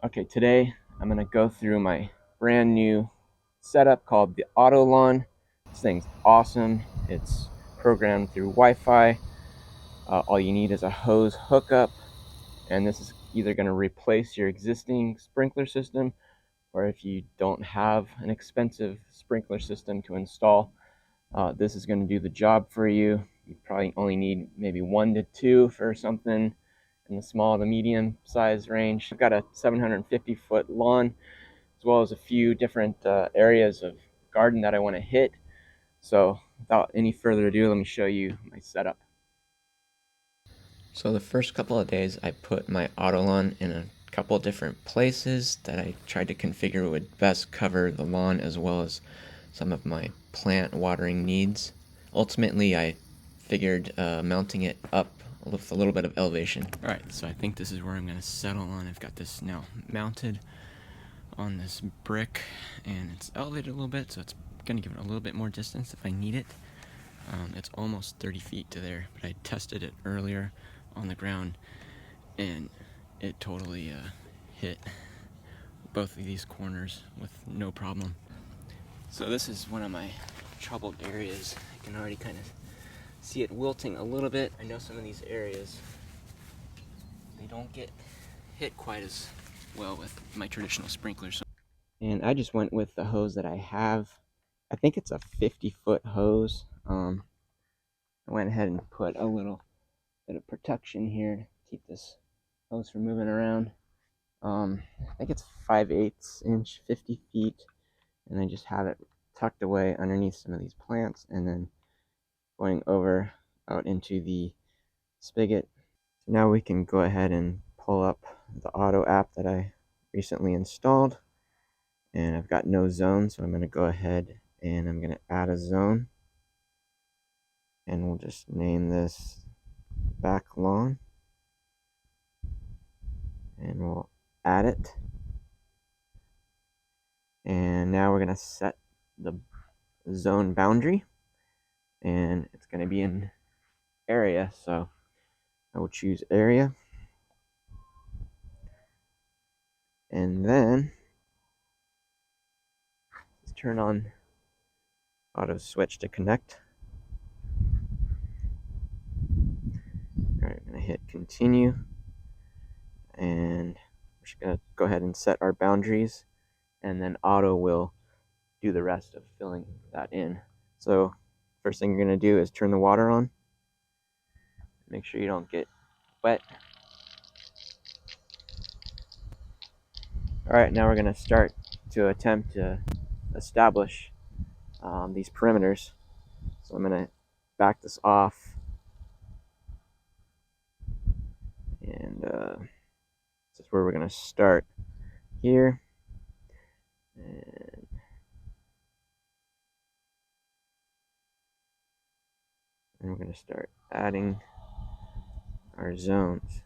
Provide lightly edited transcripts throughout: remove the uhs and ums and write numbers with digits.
Okay, today I'm gonna go through my brand new setup called the OtO lawn. This thing's awesome. It's programmed through Wi-Fi. All you need is a hose hookup, and this is either gonna replace your existing sprinkler system, or if you don't have an expensive sprinkler system to install, this is gonna do the job for you. You probably only need maybe 1 to 2 for something in the small to medium size range. I've got a 750-foot lawn, as well as a few different areas of garden that I want to hit. So without any further ado, let me show you my setup. So the first couple of days I put my OtO lawn in a couple different places that I tried to configure would best cover the lawn as well as some of my plant watering needs. Ultimately, I figured mounting it up with a little bit of elevation. Alright, so I think this is where I'm going to settle on. I've got this now mounted on this brick, and it's elevated a little bit, so it's going to give it a little bit more distance if I need it. It's almost 30 feet to there, but I tested it earlier on the ground, and it totally hit both of these corners with no problem. So this is one of my troubled areas. I can already kind of see it wilting a little bit. I know some of these areas, they don't get hit quite as well with my traditional sprinklers. And I just went with the hose that I have. I think it's a 50-foot hose. I went ahead and put a little bit of protection here to keep this hose from moving around. I think it's 5/8 inch, 50 feet, and I just have it tucked away underneath some of these plants, and then going over out into the spigot. So now we can go ahead and pull up the OtO app that I recently installed, and I've got no zone, so I'm going to go ahead and I'm going to add a zone, and we'll just name this back lawn, and we'll add it. And now we're going to set the zone boundary, and it's going to be in area, so I will choose area, and then let's turn on OtO switch to connect. Alright, I'm going to hit continue, and we're just going to go ahead and set our boundaries, and then OtO will do the rest of filling that in. So first thing you're going to do is turn the water on. Make sure you don't get wet. Alright, now we're going to start to attempt to establish these perimeters. So I'm going to back this off, and this is where we're going to start here. And we're going to start adding our zones.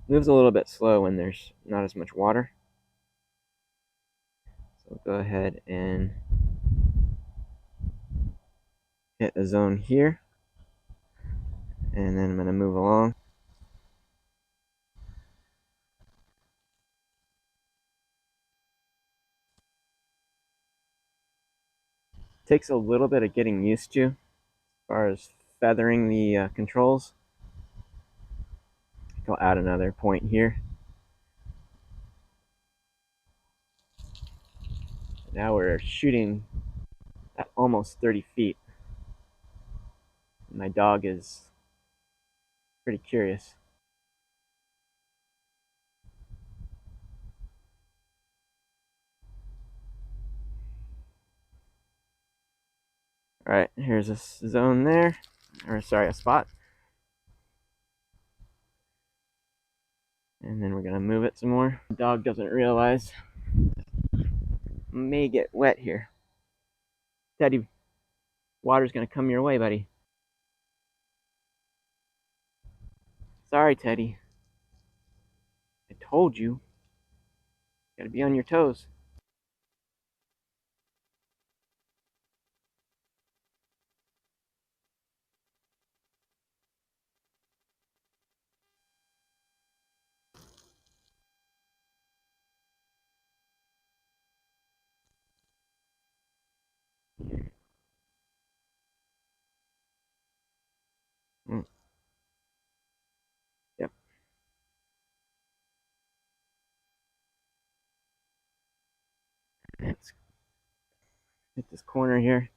Moves a little bit slow when there's not as much water. So go ahead and hit a zone here, and then I'm going to move along. Takes a little bit of getting used to as far as feathering the controls. I'll add another point here. Now we're shooting at almost 30 feet. My dog is pretty curious. Alright, here's a zone there, or sorry, a spot. And then we're gonna move it some more. The dog doesn't realize may get wet here. Teddy, water's gonna come your way, buddy. Sorry, Teddy. I told you. Gotta be on your toes. hit this corner here.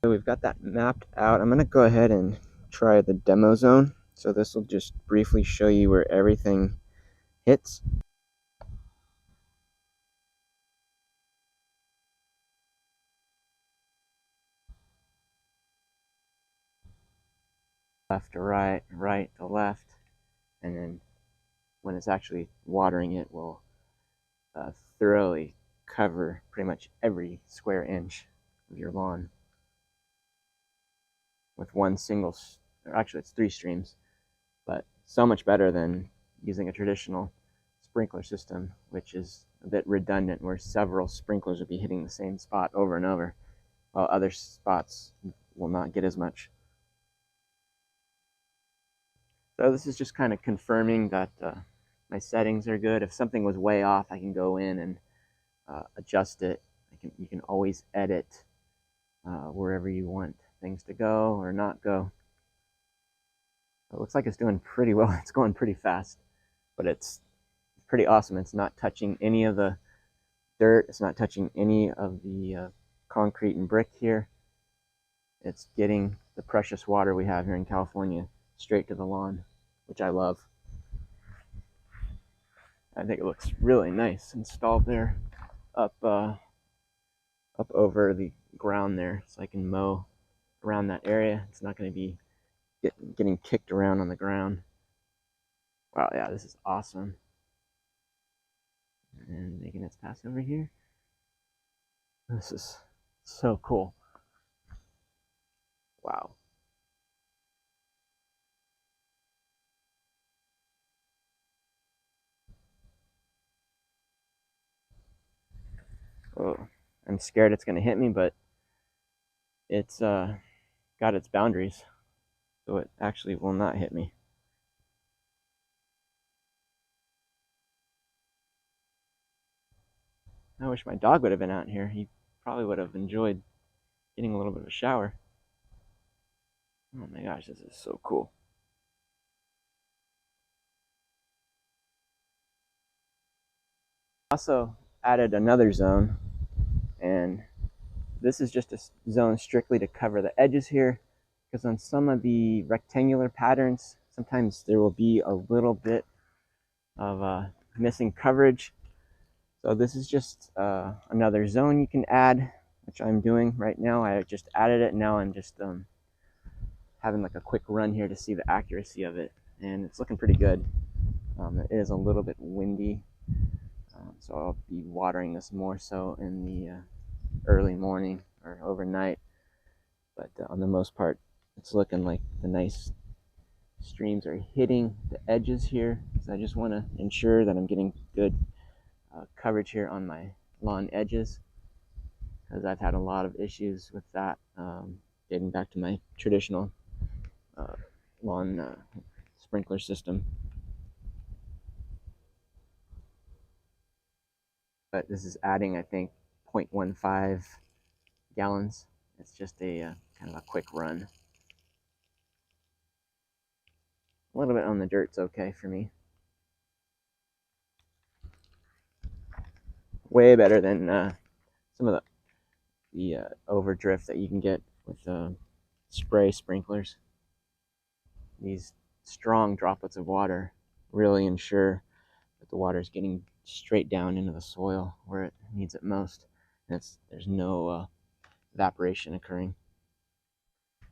So we've got that mapped out. I'm going to go ahead and try the demo zone. So this will just briefly show you where everything hits. Left to right, right to left, and then when it's actually watering it, will thoroughly cover pretty much every square inch of your lawn with one single, or actually it's 3 streams, but so much better than using a traditional sprinkler system, which is a bit redundant, where several sprinklers would be hitting the same spot over and over, while other spots will not get as much. So this is just kind of confirming that my settings are good. If something was way off, I can go in and adjust it. You can always edit wherever you want things to go or not go. It looks like it's doing pretty well. It's going pretty fast, but it's pretty awesome. It's not touching any of the dirt. It's not touching any of the concrete and brick here. It's getting the precious water we have here in California straight to the lawn, which I love. I think it looks really nice installed there up over the ground there, so I can mow around that area. It's not going to be getting kicked around on the ground. Wow, yeah, this is awesome. And making its pass over here. This is so cool. Wow. Oh, I'm scared it's going to hit me, but it's got its boundaries, so it actually will not hit me. I wish my dog would have been out here. He probably would have enjoyed getting a little bit of a shower. Oh my gosh, this is so cool. Also added another zone, and this is just a zone strictly to cover the edges here, because on some of the rectangular patterns, sometimes there will be a little bit of missing coverage. So this is just another zone you can add, which I'm doing right now. I just added it, and now I'm just having like a quick run here to see the accuracy of it, and it's looking pretty good. It is a little bit windy, so I'll be watering this more so in the early morning or overnight, but on the most part, it's looking like the nice streams are hitting the edges here. So I just want to ensure that I'm getting good coverage here on my lawn edges, because I've had a lot of issues with that, getting back to my traditional lawn sprinkler system. But this is adding, I think, 0.15 gallons. It's just a kind of a quick run. A little bit on the dirt's okay for me. Way better than some of the overdrift that you can get with spray sprinklers. These strong droplets of water really ensure that the water is getting straight down into the soil where it needs it most. And there's no evaporation occurring.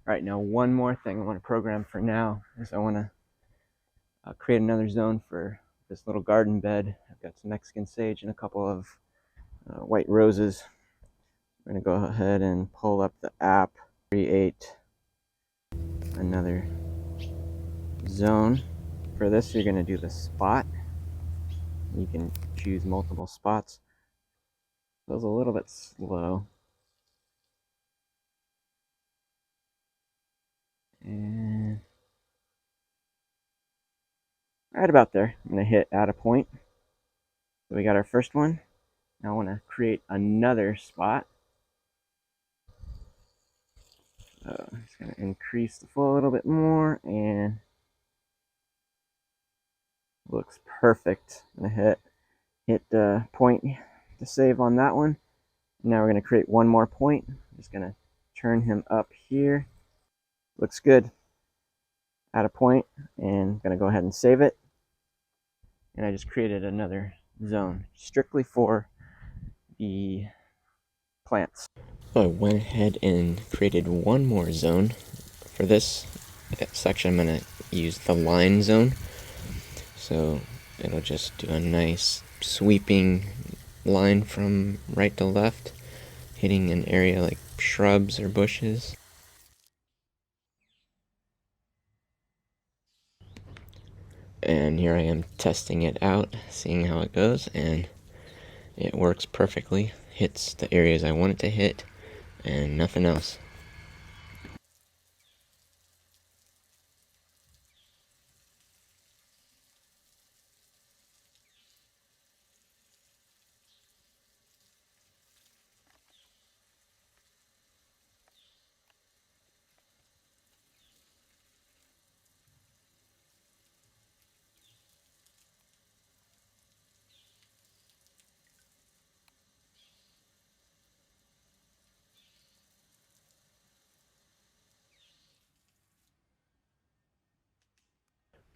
All right, now one more thing I want to program for now is I want to create another zone for this little garden bed. I've got some Mexican sage and a couple of white roses. I'm going to go ahead and pull up the app, create another zone. For this, you're going to do the spot. You can choose multiple spots. It was a little bit slow. And right about there, I'm going to hit add a point. So we got our first one. Now I want to create another spot. So I'm just going to increase the flow a little bit more, and looks perfect. I'm going to hit point to save on that one. Now we're going to create one more point. I'm just going to turn him up here. Looks good. Add a point, and I'm going to go ahead and save it. And I just created another zone strictly for the plants. So I went ahead and created one more zone. For this section, I'm going to use the line zone. So it'll just do a nice sweeping line from right to left, hitting an area like shrubs or bushes. And here I am testing it out, seeing how it goes, and it works perfectly. Hits the areas I want it to hit, and nothing else.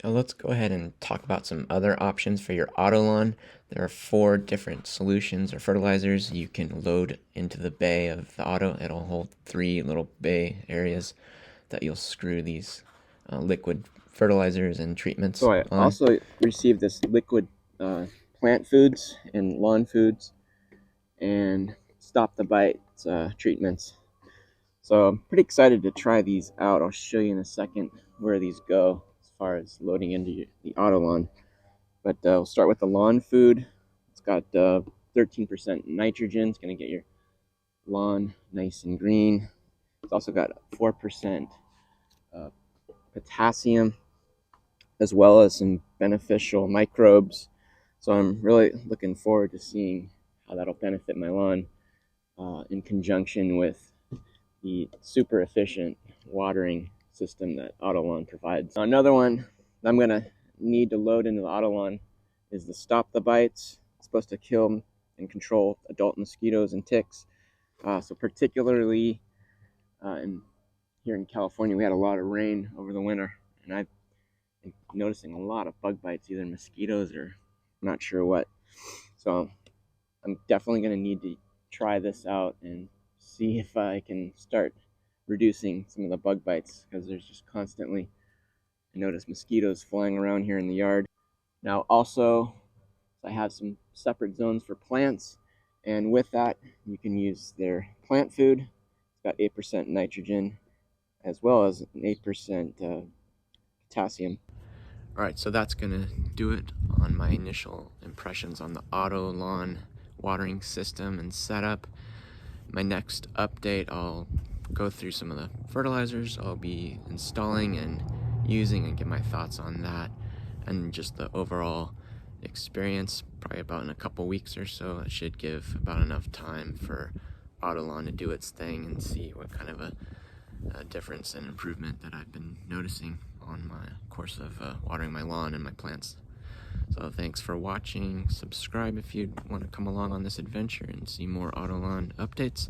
Now let's go ahead and talk about some other options for your OtO lawn. There are 4 different solutions or fertilizers you can load into the bay of the OtO. It'll hold 3 little bay areas that you'll screw these liquid fertilizers and treatments on. So I also received this liquid plant foods and lawn foods and stop the bite treatments. So I'm pretty excited to try these out. I'll show you in a second where these go as far as loading into the OtO lawn. But we'll start with the lawn food. It's got 13% nitrogen. It's going to get your lawn nice and green. It's also got 4% potassium, as well as some beneficial microbes. So I'm really looking forward to seeing how that'll benefit my lawn in conjunction with the super efficient watering system that OtO Lawn provides. Now, another one I'm going to need to load into the OtO Lawn is the Stop the Bites. It's supposed to kill and control adult mosquitoes and ticks. So particularly here in California, we had a lot of rain over the winter, and I've been noticing a lot of bug bites, either mosquitoes or I'm not sure what. So I'm definitely going to need to try this out and see if I can start reducing some of the bug bites, because there's just constantly, I notice mosquitoes flying around here in the yard. Now also, I have some separate zones for plants, and with that you can use their plant food. It's got 8% nitrogen as well as an 8% potassium. Alright, so that's gonna do it on my initial impressions on the OtO lawn watering system and setup. My next update, I'll go through some of the fertilizers I'll be installing and using and get my thoughts on that, and just the overall experience, probably about in a couple weeks or so. It should give about enough time for OtO lawn to do its thing and see what kind of a difference and improvement that I've been noticing on my course of watering my lawn and my plants. So thanks for watching. Subscribe if you want to come along on this adventure and see more OtO lawn updates.